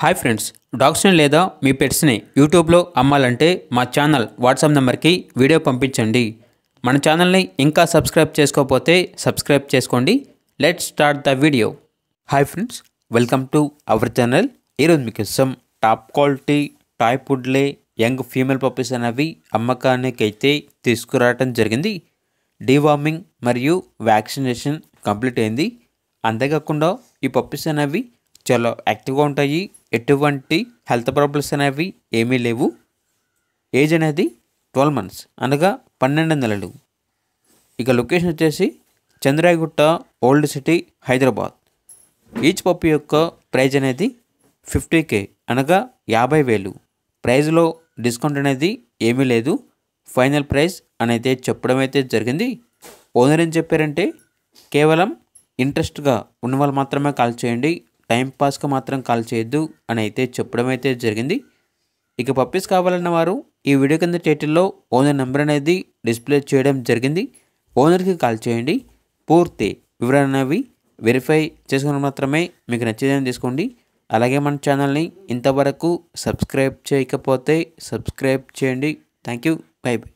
Hi friends, డాగ్స్ని లేదా మీ పెట్స్ని యూట్యూబ్లో అమ్మాలంటే మా ఛానల్ వాట్సాప్ నెంబర్కి వీడియో పంపించండి. మన ఛానల్ని ఇంకా సబ్స్క్రైబ్ చేసుకోకపోతే సబ్స్క్రైబ్ చేసుకోండి. Let's start the video. Hi friends, welcome to our channel. ఈరోజు మీకు some top quality toy poodle young female puppies అనేవి అమ్మకానికి అయితే తీసుకురావడం జరిగింది. డీవార్మింగ్ మరియు వ్యాక్సినేషన్ కంప్లీట్ అయింది. అంతేకాకుండా ఈ పప్పీస్ అనేవి చాలా యాక్టివ్గా ఉంటాయి. ఎటువంటి హెల్త్ ప్రాబ్లమ్స్ అనేవి ఏమీ లేవు. ఏజ్ అనేది 12 months అనగా 12 నెలలు. ఇక లొకేషన్ వచ్చేసి Chandrayangutta, old city, Hyderabad. Each puppy యొక్క ప్రైజ్ అనేది 50K అనగా 50,000. ప్రైజ్లో డిస్కౌంట్ అనేది ఏమీ లేదు. ఫైనల్ ప్రైస్ అనేది చెప్పడం అయితే జరిగింది. ఓనర్ ఏం చెప్పారంటే కేవలం ఇంట్రెస్ట్గా ఉన్న వాళ్ళు మాత్రమే కాల్ చేయండి, టైంపాస్గా మాత్రం కాల్ చేయొద్దు అని అయితే చెప్పడం అయితే జరిగింది. ఇక పప్పీస్ కావాలన్న వారు ఈ వీడియో కింద టైటిల్లో ఓనర్ నెంబర్ అనేది డిస్ప్లే చేయడం జరిగింది. ఓనర్కి కాల్ చేయండి. పూర్తి వివరణ అనేవి వెరిఫై చేసుకుని మాత్రమే మీకు నచ్చేదని తీసుకోండి. అలాగే మన ఛానల్ని ఇంతవరకు సబ్స్క్రైబ్ చేయకపోతే సబ్స్క్రైబ్ చేయండి. Thank you. By by.